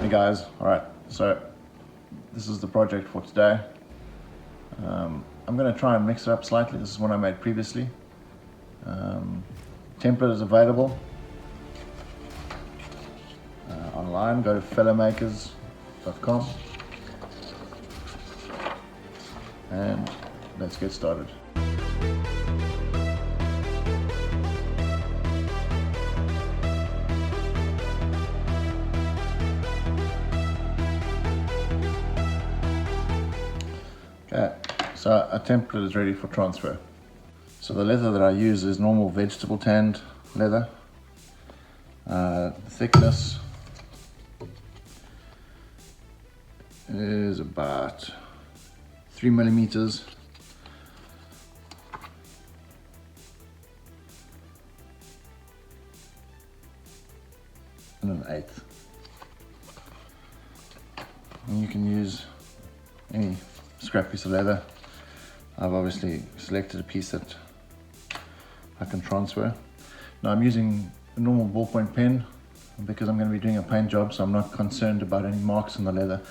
Hey guys, alright, so this is the project for today. I'm going to try and mix it up slightly. This is one I made previously. Template is available online. Go to fellowmakers.com and let's get started. Okay, so our template is ready for transfer. So the leather that I use is normal vegetable tanned leather. The thickness is about 3 millimeters. And 1/8. And you can use any scrap piece of leather. I've obviously selected a piece that I can transfer. Now I'm using a normal ballpoint pen because I'm going to be doing a paint job, so I'm not concerned about any marks on the leather.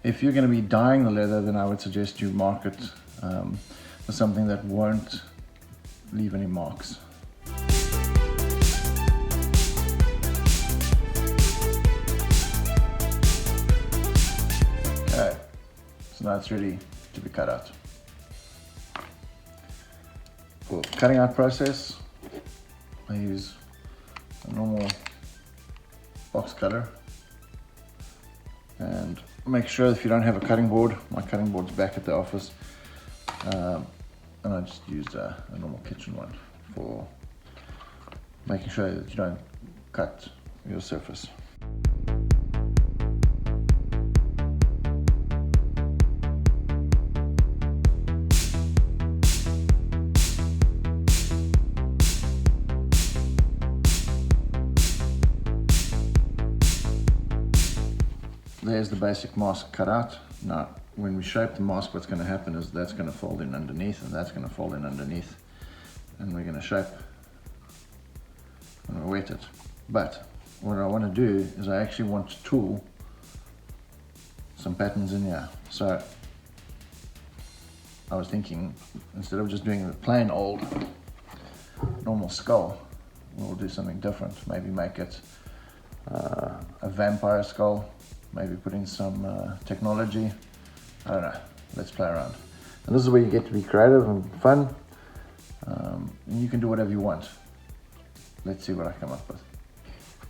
If you're going to be dyeing the leather, then I would suggest you mark it with something that won't leave any marks. Okay, so now it's ready to be cut out. For the cutting out process, I use a normal box cutter, and make sure if you don't have a cutting board, my cutting board's back at the office, and I just used a normal kitchen one for making sure that you don't cut your surface. There's the basic mask cut out. Now, when we shape the mask, what's going to happen is that's going to fold in underneath, and that's going to fold in underneath, and we're going to shape and wet it. But what I want to do is I actually want to tool some patterns in here. So I was thinking, instead of just doing the plain old normal skull, we'll do something different. Maybe make it a vampire skull. Maybe put in some technology. I don't know. Let's play around. And this is where you get to be creative and fun. And you can do whatever you want. Let's see what I come up with.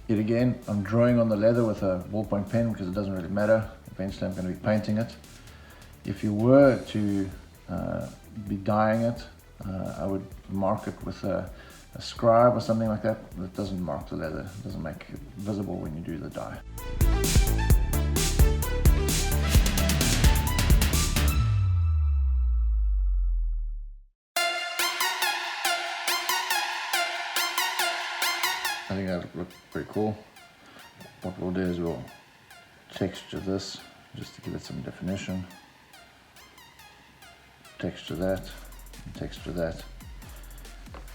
Yet again, I'm drawing on the leather with a ballpoint pen because it doesn't really matter. Eventually I'm going to be painting it. If you were to be dyeing it, I would mark it with a scribe or something like that. That doesn't mark the leather. It doesn't make it visible when you do the dye. I think that looks pretty cool. What we'll do is we'll texture this just to give it some definition. Texture that, and texture that.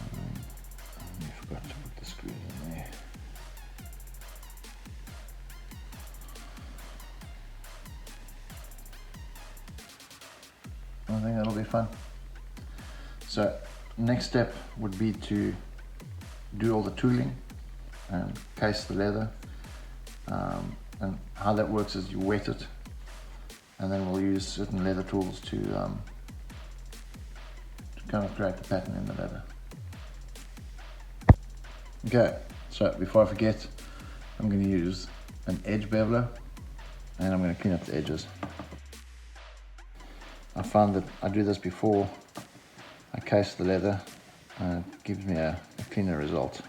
I forgot to put the screws in there. I think that'll be fun. So next step would be to do all the tooling and case the leather, and how that works is you wet it, and then we'll use certain leather tools to kind of create the pattern in the leather. Okay, so before I forget, I'm going to use an edge beveler, and I'm going to clean up the edges. I found that I do this before I case the leather, and it gives me a cleaner result.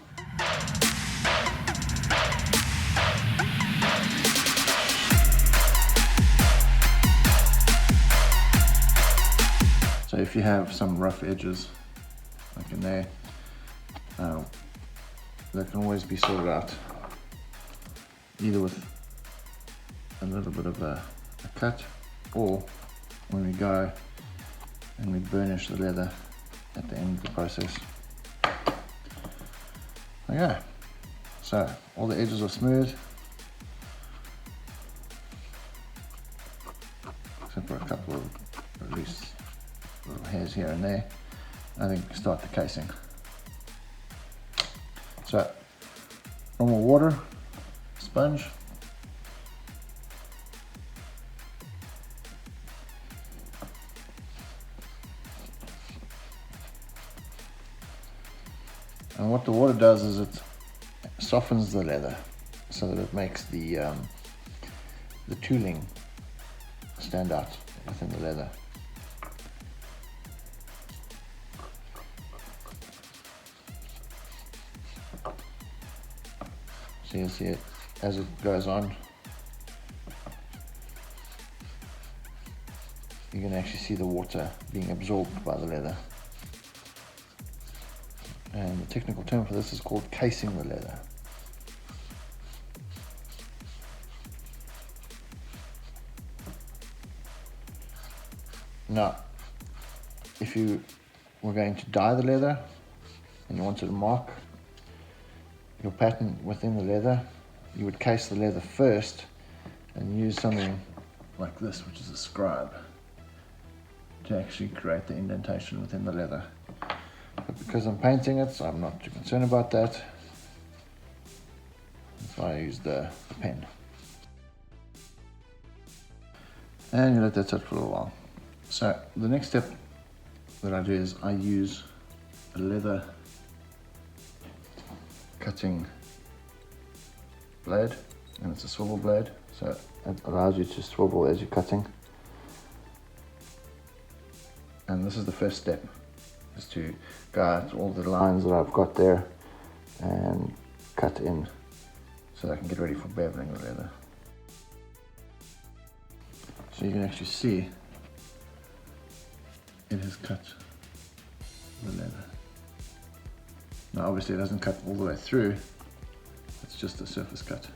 So if you have some rough edges, like in there, that can always be sorted out, either with a little bit of a cut, or when we go and we burnish the leather at the end of the process. Okay, so all the edges are smooth. here and there. I think start the casing. So normal water, sponge. And what the water does is it softens the leather so that it makes the tooling stand out within the leather. So you see it as it goes on, you can actually see the water being absorbed by the leather. And the technical term for this is called casing the leather. Now, if you were going to dye the leather and you wanted to mark your pattern within the leather, you would case the leather first and use something like this, which is a scribe, to actually create the indentation within the leather. But because I'm painting it, so I'm not too concerned about that. That's why I use the pen. And you let that sit for a little while. So the next step that I do is I use a leather cutting blade, and it's a swivel blade, so it allows you to swivel as you're cutting. And this is the first step, is to go out all the lines that I've got there and cut in so that I can get ready for beveling the leather. So you can actually see it has cut the leather. Now obviously it doesn't cut all the way through, it's just a surface cut.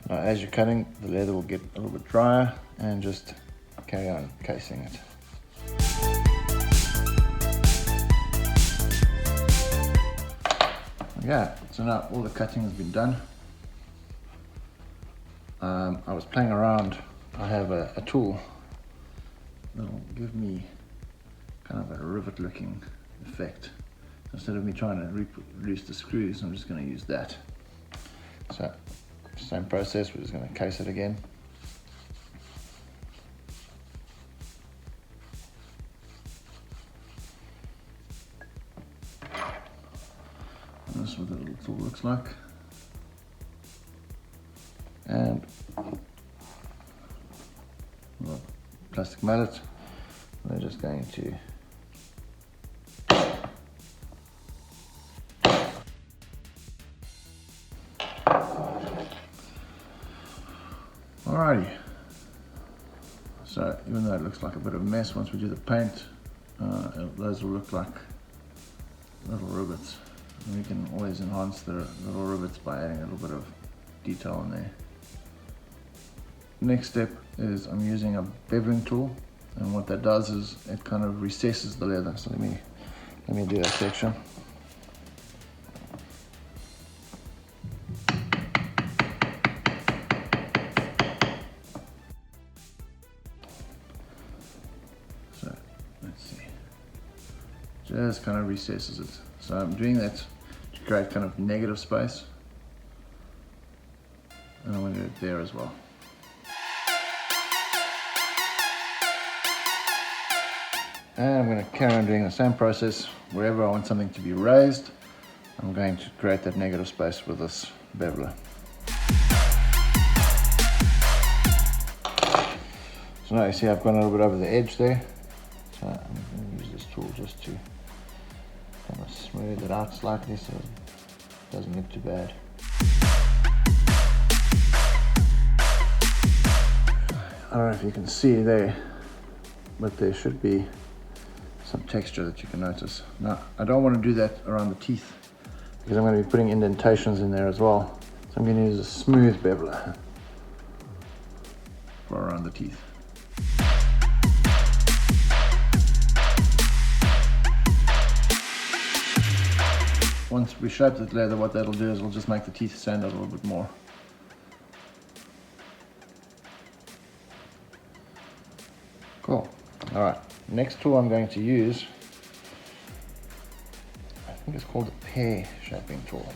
Now as you're cutting, the leather will get a little bit drier, and just carry on casing it. Okay, so now all the cutting has been done. I was playing around. I have a tool that'll give me kind of a rivet looking effect. Instead of me trying to reproduce the screws, I'm just going to use that. So same process, we're just going to case it again. And this is what the little tool looks like. And a plastic mallet, we're just going to alrighty. So even though it looks like a bit of a mess, once we do the paint, those will look like little rivets. And we can always enhance the little rivets by adding a little bit of detail in there. Next step is I'm using a beveling tool, and what that does is it kind of recesses the leather. So let me do that section. So let's see, just kind of recesses it. So I'm doing that to create kind of negative space, and I'm going to do it there as well. And I'm going to carry on doing the same process wherever I want something to be raised. I'm going to create that negative space with this beveler. So now you see I've gone a little bit over the edge there. So I'm going to use this tool just to kind of smooth it out slightly so it doesn't look too bad. I don't know if you can see there, but there should be some texture that you can notice. Now, I don't want to do that around the teeth because I'm going to be putting indentations in there as well. So I'm going to use a smooth beveler for around the teeth. once we shape the leather, what that'll do is it'll just make the teeth stand out a little bit more. Cool. Alright, next tool I'm going to use, I think it's called the pear shaping tool.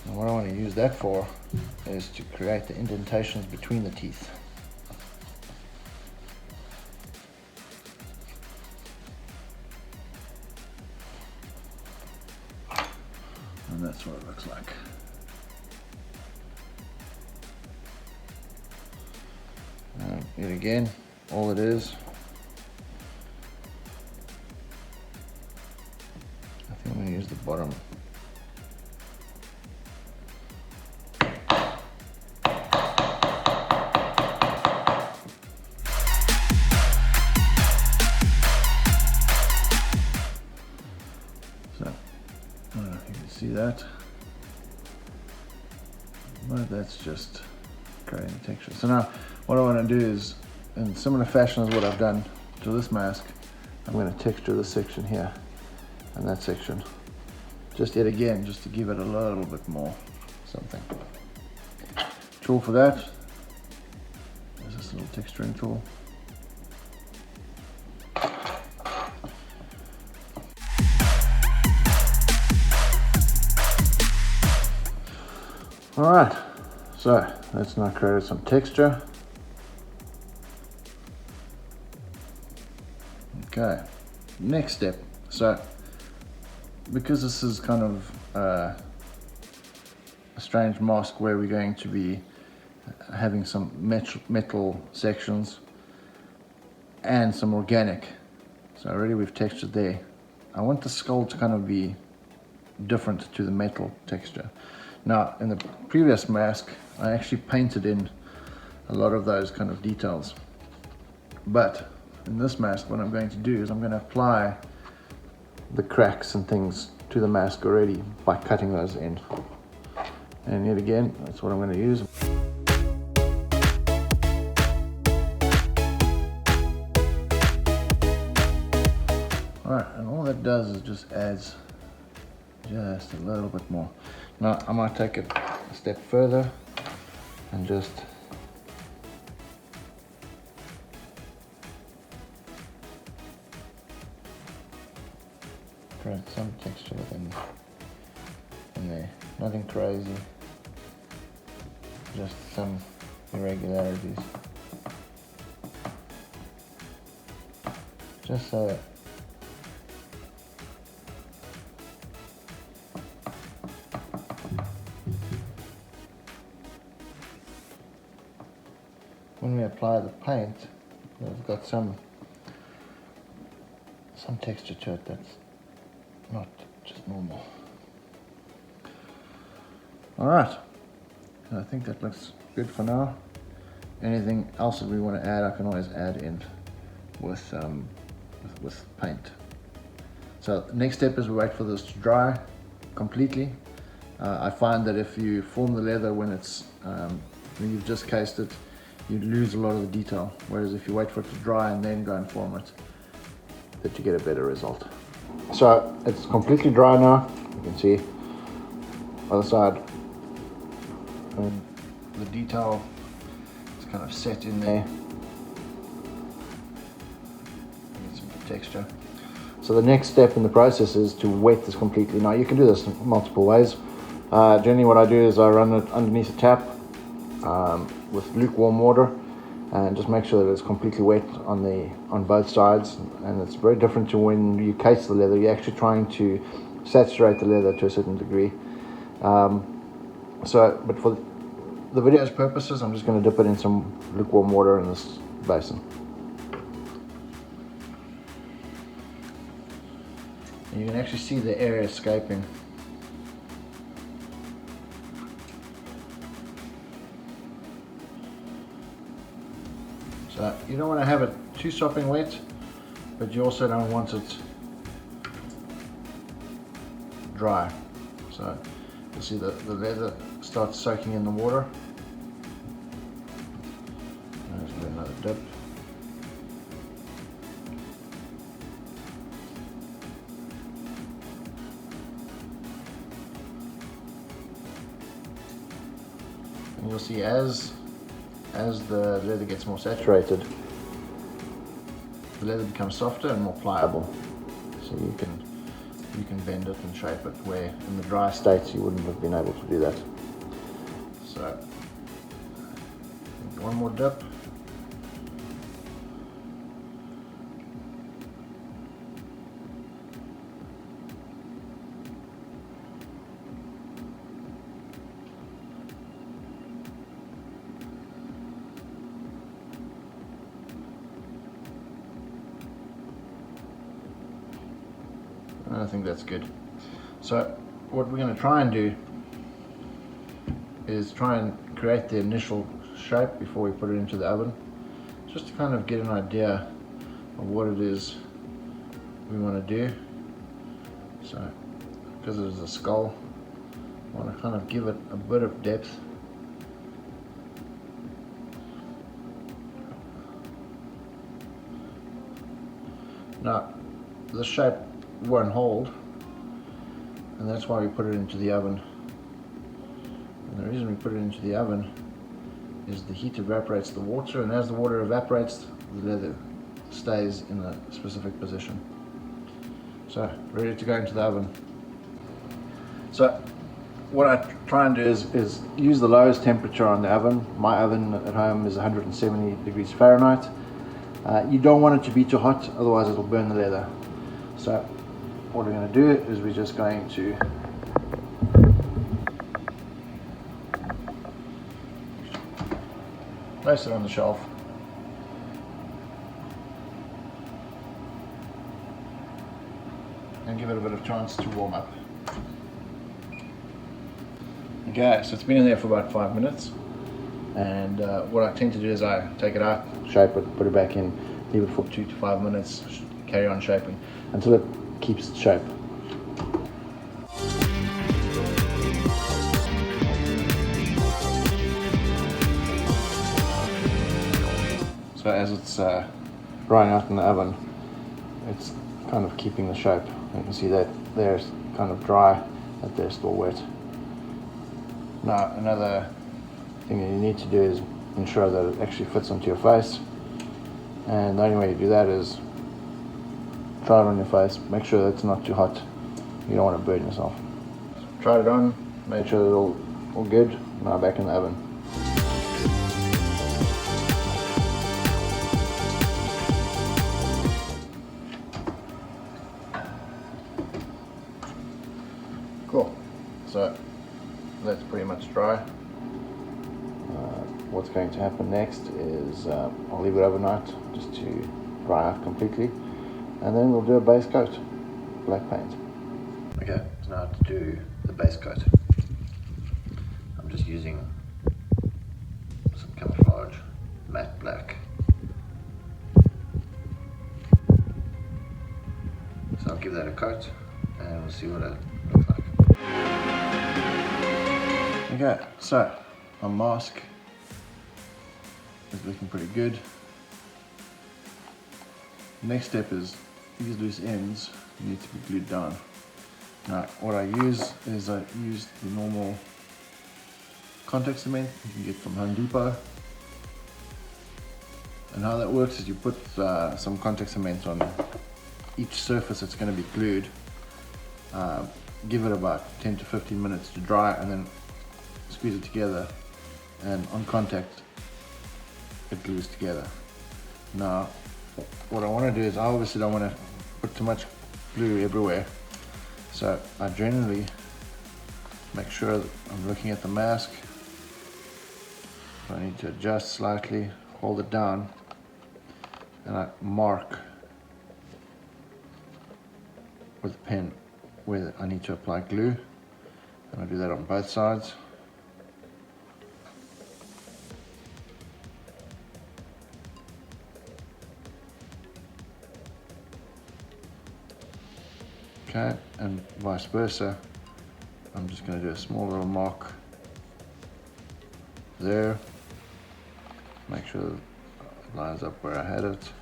And what I want to use that for is to create the indentations between the teeth. And that's what it looks like. Yet again, all it is, I think I'm going to use the bottom. So, I don't know if you can see that, but that's just creating the texture. So now, what I want to do is, in similar fashion as what I've done to this mask, I'm going to texture this section here and that section. Just yet again, just to give it a little bit more something. Tool for that is this little texturing tool. Alright, so let's now create some texture. Okay, next step. So, because this is kind of a strange mask where we're going to be having some metal sections and some organic. So already we've textured there. I want the skull to kind of be different to the metal texture. Now, in the previous mask, I actually painted in a lot of those kind of details. But in this mask, what I'm going to do is I'm going to apply the cracks and things to the mask already by cutting those in. And yet again, that's what I'm going to use. Alright, and all that does is just adds just a little bit more. Now I might take it a step further and just create some texture within in there. Nothing crazy, just some irregularities. Just so that when we apply the paint, we've got some texture to it that's not just normal. Alright, I think that looks good for now. Anything else that we want to add, I can always add in with paint. So the next step is we wait for this to dry completely. I find that if you form the leather when it's when you've just cased it, you lose a lot of the detail, whereas if you wait for it to dry and then go and form it, that you get a better result. So it's completely dry now. You can see other side, and the detail is kind of set in there. Get some good texture. So the next step in the process is to wet this completely. Now you can do this in multiple ways. Generally what I do is I run it underneath a tap with lukewarm water and just make sure that it's completely wet on both sides. And it's very different to when you case the leather. You're actually trying to saturate the leather to a certain degree. But for the video's purposes, I'm just going to dip it in some lukewarm water in this basin. And you can actually see the air escaping. So you don't want to have it too sopping wet, but you also don't want it dry. So you see the leather starts soaking in the water. Let's do another dip. you'll see as the leather gets more saturated, the leather becomes softer and more pliable. So you can bend it and shape it, where in the dry state you wouldn't have been able to do that. So one more dip. I think that's good. So what we're going to try and do is try and create the initial shape before we put it into the oven, just to kind of get an idea of what it is we want to do. So because it is a skull, I want to kind of give it a bit of depth. Now the shape won't hold, and that's why we put it into the oven. And the reason we put it into the oven is the heat evaporates the water, and as the water evaporates, the leather stays in a specific position. So ready to go into the oven. So what I try and do is use the lowest temperature on the oven. My oven at home is 170 degrees Fahrenheit. You don't want it to be too hot, otherwise it will burn the leather. So what we're going to do is we're just going to place it on the shelf. And give it a bit of chance to warm up. Okay, so it's been in there for about 5 minutes. And what I tend to do is I take it out, shape it, put it back in, leave it for 2 to 5 minutes, carry on shaping until it keeps its shape. So as it's drying out in the oven, it's kind of keeping the shape. You can see that there's kind of dry, that there's still wet. Now another thing that you need to do is ensure that it actually fits onto your face, and the only way you do that is try it on your face, make sure that it's not too hot. You don't want to burn yourself. Try it on, make sure it's all good. Now back in the oven. Cool, so that's pretty much dry. What's going to happen next is I'll leave it overnight just to dry out completely, and then we'll do a base coat, black paint. Okay, so now to do the base coat, I'm just using some camouflage matte black. So I'll give that a coat and we'll see what it looks like. Okay, so my mask is looking pretty good. Next step is these loose ends need to be glued down. Now what I use is I use the normal contact cement you can get from Home Depot. And how that works is you put some contact cement on each surface that's going to be glued. Give it about 10 to 15 minutes to dry, and then squeeze it together, and on contact it glues together. Now what I want to do is I obviously don't want to put too much glue everywhere, so I generally make sure that I'm looking at the mask. I need to adjust slightly, hold it down, and I mark with a pen where I need to apply glue, and I do that on both sides. Okay, and vice versa. I'm just going to do a small little mark there, make sure it lines up where I had it,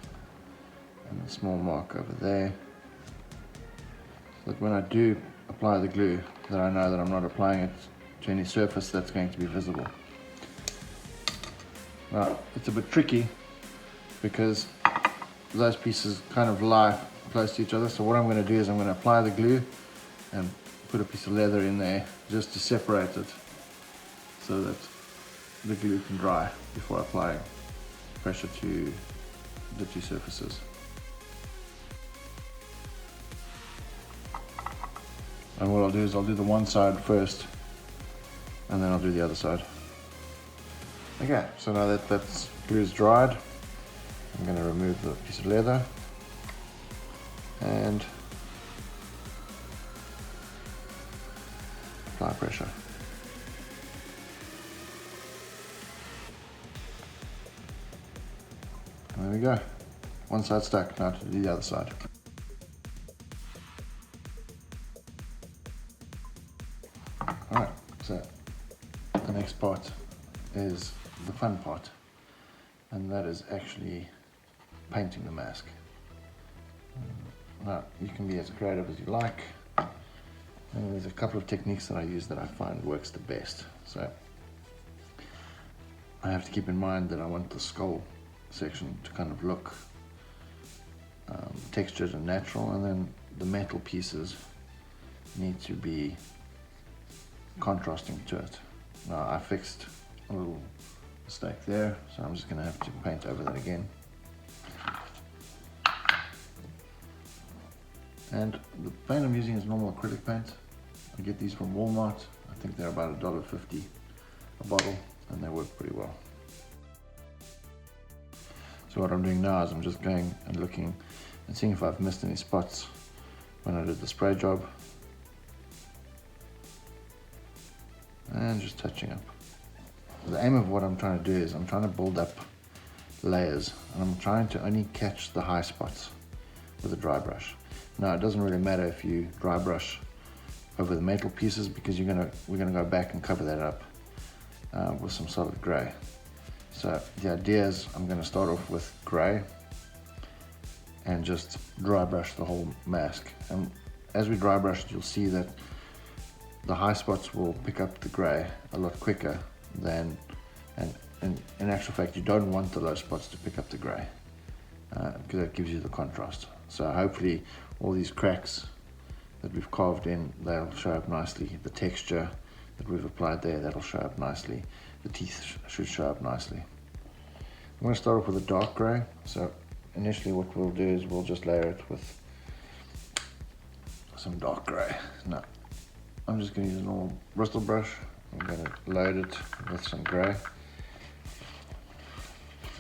and a small mark over there, so that when I do apply the glue, that I know that I'm not applying it to any surface that's going to be visible. Now, it's a bit tricky because those pieces kind of lie close to each other. So what I'm going to do is I'm going to apply the glue and put a piece of leather in there just to separate it so that the glue can dry before applying pressure to the two surfaces. And what I'll do is I'll do the one side first and then I'll do the other side. Okay, so now that that's glue is dried, I'm going to remove the piece of leather and apply pressure. And there we go. One side stuck, now to do the other side. Alright, so the next part is the fun part, and that is actually painting the mask. Now, you can be as creative as you like, and there's a couple of techniques that I use that I find works the best. So I have to keep in mind that I want the skull section to kind of look textured and natural, and then the metal pieces need to be contrasting to it. Now, I fixed a little mistake there, so I'm just going to have to paint over that again. And the paint I'm using is normal acrylic paint. I get these from Walmart. I think they're about $1.50 a bottle, and they work pretty well. So what I'm doing now is I'm just going and looking and seeing if I've missed any spots when I did the spray job, and just touching up. The aim of what I'm trying to do is I'm trying to build up layers, and I'm trying to only catch the high spots with a dry brush. Now, it doesn't really matter if you dry brush over the metal pieces, because we're gonna go back and cover that up with some solid gray. So the idea is I'm going to start off with gray and just dry brush the whole mask. And as we dry brush it, you'll see that the high spots will pick up the gray a lot quicker than, and in actual fact you don't want the low spots to pick up the gray because that gives you the contrast. So hopefully all these cracks that we've carved in, they'll show up nicely. The texture that we've applied there, that'll show up nicely. The teeth should show up nicely. I'm going to start off with a dark gray. So initially what we'll do is we'll just layer it with some dark gray. Now I'm just going to use a normal bristle brush. I'm going to load it with some gray,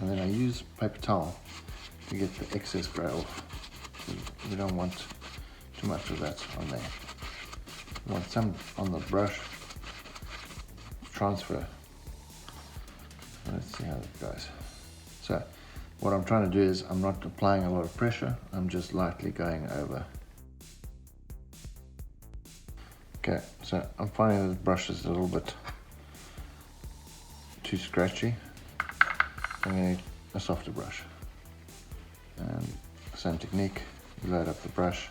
and then I use paper towel to get the excess gray off. We don't want too much of that on there. We want some on the brush to transfer. Let's see how it goes. So what I'm trying to do is I'm not applying a lot of pressure, I'm just lightly going over. Okay, so I'm finding that the brush is a little bit too scratchy. I'm going to need a softer brush. And same technique, you load up the brush,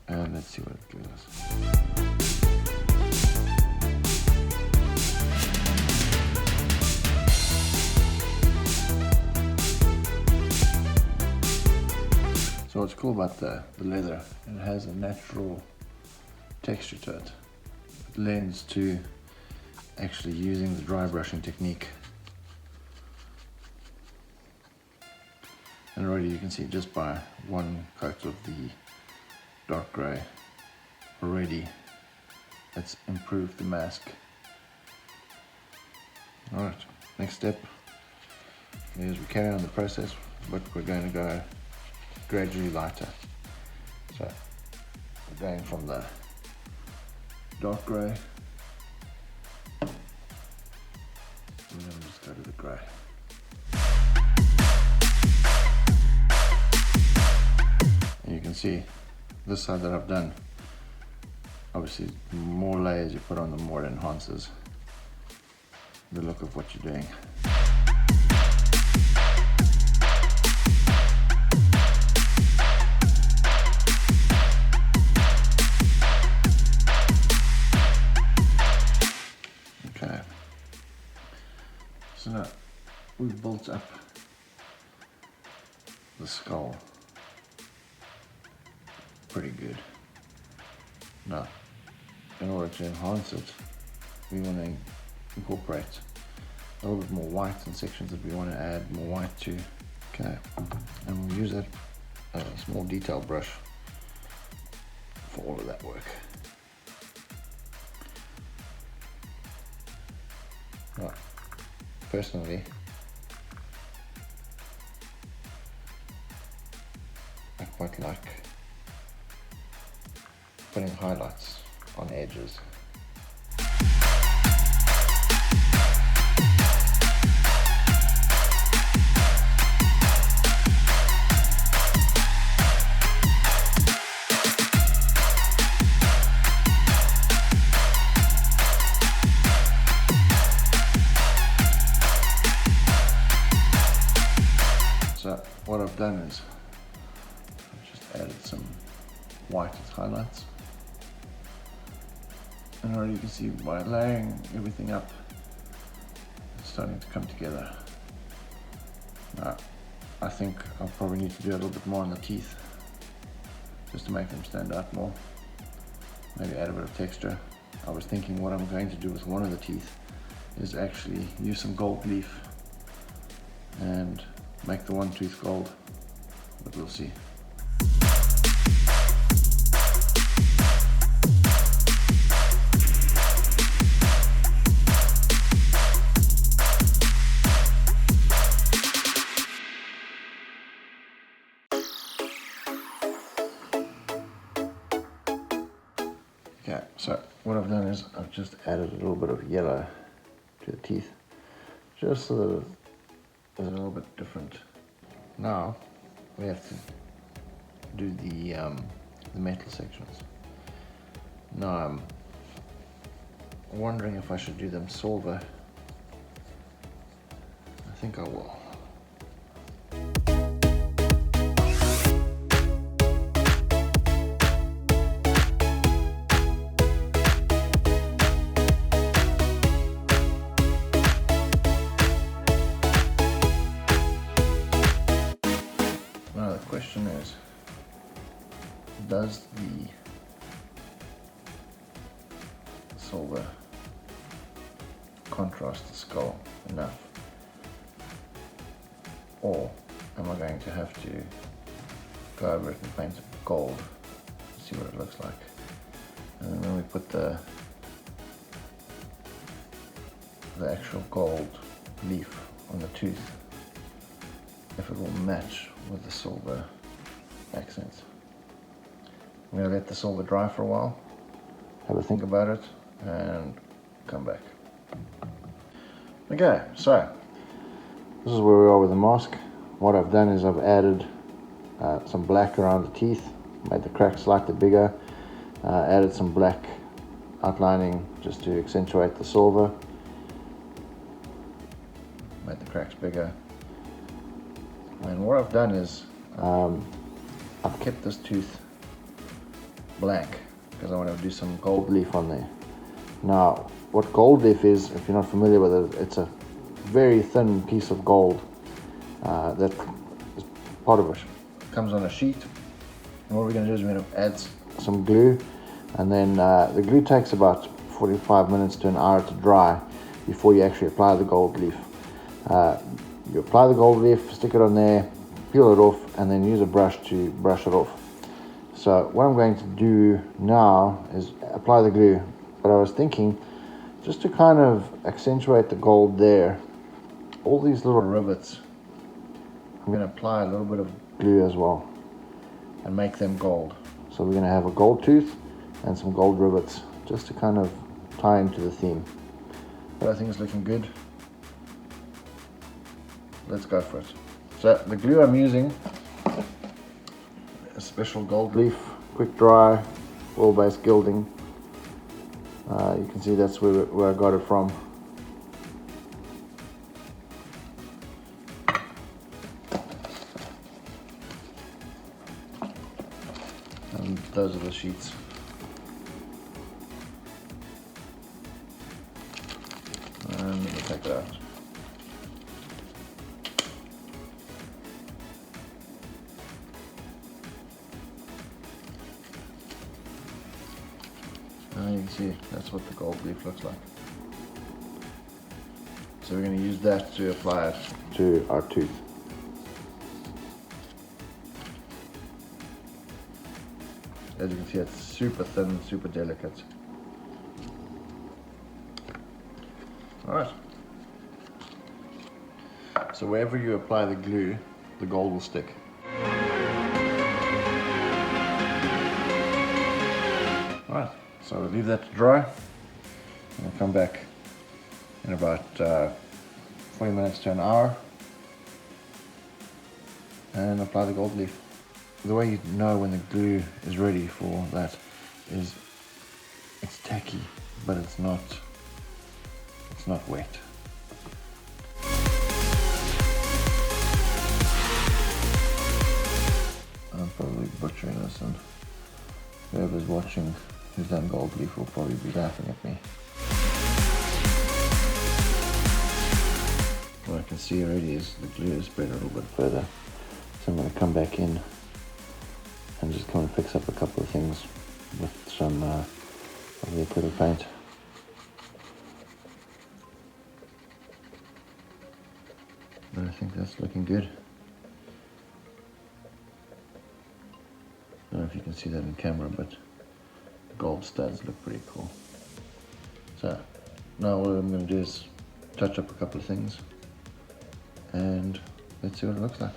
and let's see what it gives us. So what's cool about the leather, it has a natural texture to it. It lends to actually using the dry brushing technique. And already you can see just by one coat of the dark grey, already it's improved the mask. Alright, next step is we carry on the process, but we're going to go gradually lighter. So we're going from the dark grey, and then just go to the grey. And you can see this side that I've done, obviously the more layers you put on, the more it enhances the look of what you're doing. So now we've built up the skull pretty good. Now, in order to enhance it, we want to incorporate a little bit more white in sections that we want to add more white to. Okay, and we'll use a small detail brush for all of that work. Right. Personally, I quite like putting highlights on edges. So what I've done is I've just added some white as highlights, and already you can see by layering everything up, it's starting to come together. Now, I think I'll probably need to do a little bit more on the teeth, just to make them stand out more. Maybe add a bit of texture. I was thinking what I'm going to do with one of the teeth is actually use some gold leaf and make the one tooth gold, but we'll see. Okay, so what I've done is I've just added a little bit of yellow to the teeth, just so that it's a little bit different. Now we have to do the metal sections. Now I'm wondering if I should do them silver. I think I will. Now the question is, does the silver contrast the skull enough, or am I going to have to go over it and paint it gold to see what it looks like? And then when we put the actual gold leaf on the tooth, if it will match with the silver accents. I'm going to let the silver dry for a while, have a think about it, and come back. Okay, so this is where we are with the mask. What I've done is I've added some black around the teeth, made the cracks slightly bigger, added some black outlining just to accentuate the silver, made the cracks bigger. And what I've done is I've kept this tooth black because I want to do some gold leaf on there. Now, what gold leaf is, if you're not familiar with it, it's a very thin piece of gold that is part of it. Comes on a sheet, and what we're going to do is we're going to add some glue, and then the glue takes about 45 minutes to an hour to dry before you actually apply the gold leaf. You apply the gold leaf, stick it on there, peel it off, and then use a brush to brush it off. So what I'm going to do now is apply the glue, but I was thinking just to kind of accentuate the gold there, all these little rivets, I'm going to apply a little bit of glue as well and make them gold. So we're going to have a gold tooth and some gold rivets just to kind of tie into the theme. But I think it's looking good. Let's go for it. So the glue I'm using, a special gold leaf, quick dry, oil-based gilding. You can see that's where I got it from. And those are the sheets. And we'll take it out. see, that's what the gold leaf looks like. So we're going to use that to apply it to our tooth. As you can see, it's super thin, super delicate. Alright. So wherever you apply the glue, the gold will stick. Alright, so we'll leave that to dry. And we'll come back in about 40 minutes to an hour and apply the gold leaf. The way you know when the glue is ready for that is it's tacky, but it's not wet. I'm probably butchering this, and whoever's watching who's done gold leaf will probably be laughing at me. What I can see already is the glue is spread a little bit further. So I'm going to come back in and just kind of fix up a couple of things with some of the acrylic paint. But I think that's looking good. I don't know if you can see that in camera, but the gold studs look pretty cool. So now what I'm going to do is touch up a couple of things and let's see what it looks like.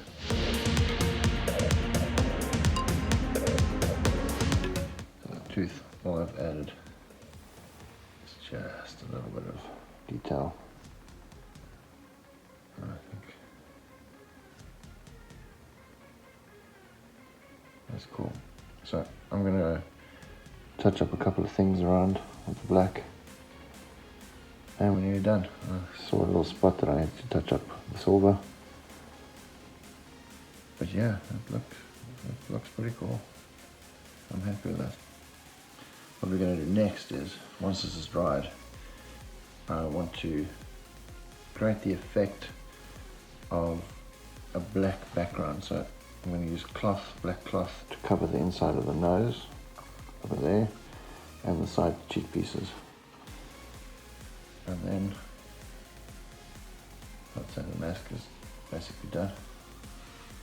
So the tooth, all I've added is just a little bit of detail. I think that's cool. So I'm going to touch up a couple of things around with the black. And when you're done, I saw a little spot that I had to touch up the silver. But yeah, it looks pretty cool. I'm happy with that. What we're going to do next is, once this is dried, I want to create the effect of a black background. So I'm going to use cloth, black cloth, to cover the inside of the nose over there and the side cheek pieces. And then I'd say the mask is basically done.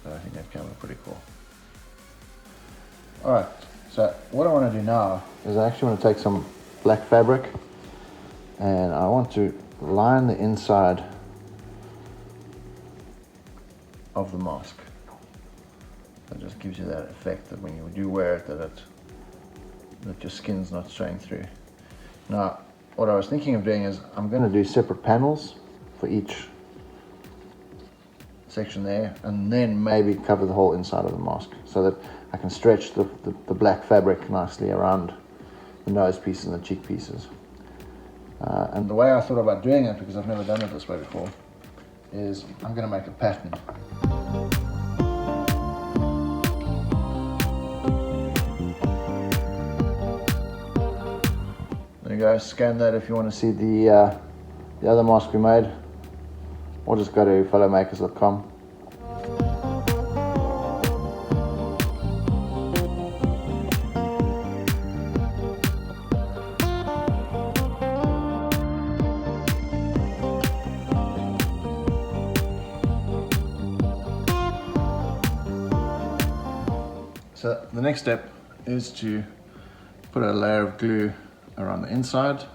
But I think that came out pretty cool. Alright, so what I want to do now is I actually want to take some black fabric and I want to line the inside of the mask. That just gives you that effect that when you do wear it, that your skin's not showing through. Now, what I was thinking of doing is I'm going to do separate panels for each section there, and then maybe cover the whole inside of the mask so that I can stretch the black fabric nicely around the nose pieces and the cheek pieces. And the way I thought about doing it, because I've never done it this way before, is I'm going to make a pattern. There you go, scan that if you want to see the other mask we made, or just go to fellowmakers.com. So the next step is to put a layer of glue around the inside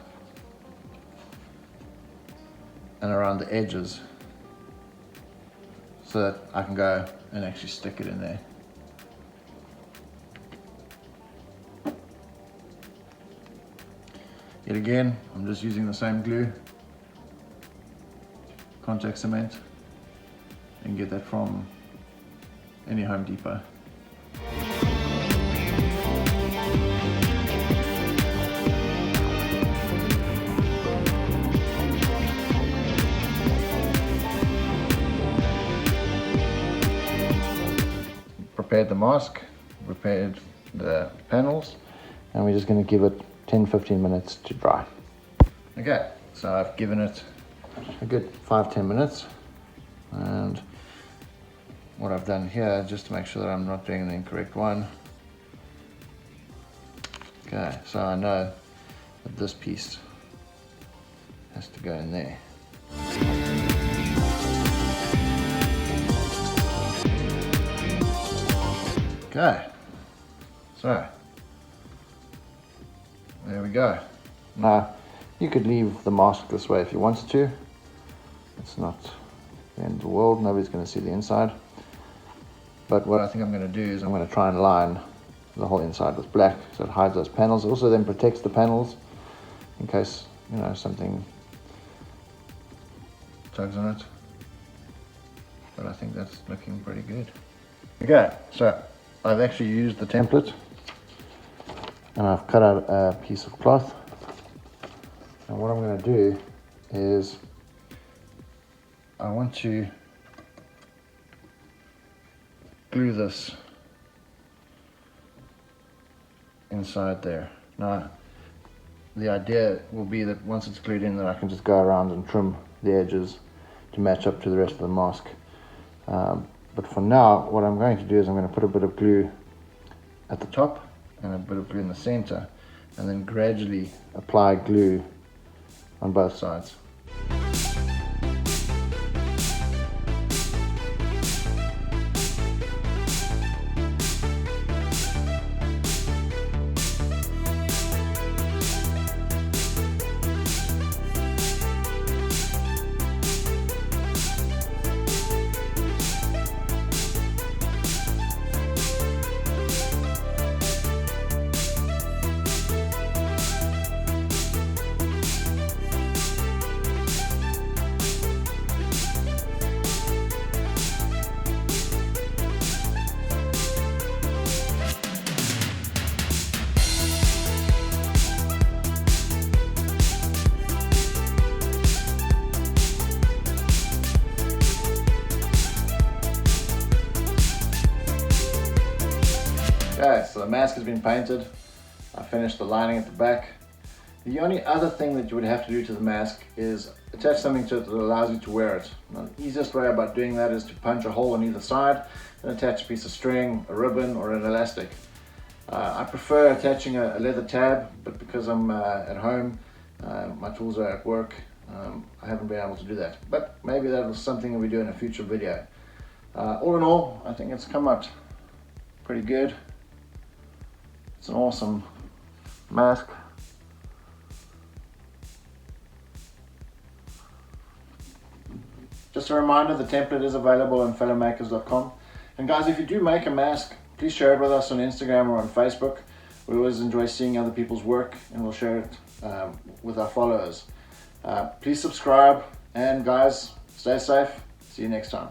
and around the edges so that I can go and actually stick it in there. Yet again, I'm just using the same glue, contact cement. You can get that from any Home Depot. Prepared the mask, prepared the panels, and we're just going to give it 10-15 minutes to dry. Okay, so I've given it a good 5-10 minutes, and what I've done here, just to make sure that I'm not doing the incorrect one. Okay, so I know But this piece has to go in there. Okay, so there we go. Now you could leave the mask this way if you wanted to. It's not the end of the world, nobody's going to see the inside. But what I think I'm going to do is I'm going to try and line the whole inside with black so it hides those panels. It also then protects the panels in case, you know, something tugs on it. But I think that's looking pretty good. Okay, so I've actually used the template and I've cut out a piece of cloth. And what I'm going to do is I want to glue this inside there. Now the idea will be that once it's glued in, then I can just go around and trim the edges to match up to the rest of the mask. But for now, what I'm going to do is I'm going to put a bit of glue at the top and a bit of glue in the center, and then gradually apply glue on both sides. Okay, so the mask has been painted. I finished the lining at the back. The only other thing that you would have to do to the mask is attach something to it that allows you to wear it. Now, the easiest way about doing that is to punch a hole on either side and attach a piece of string, a ribbon, or an elastic. I prefer attaching a leather tab, but because I'm at home, my tools are at work, I haven't been able to do that. But maybe that was something that we do in a future video. All in all, I think it's come out pretty good. It's an awesome mask. Just a reminder, the template is available on fellowmakers.com. And guys, if you do make a mask, please share it with us on Instagram or on Facebook. We always enjoy seeing other people's work, and we'll share it with our followers. Please subscribe, and guys, stay safe. See you next time.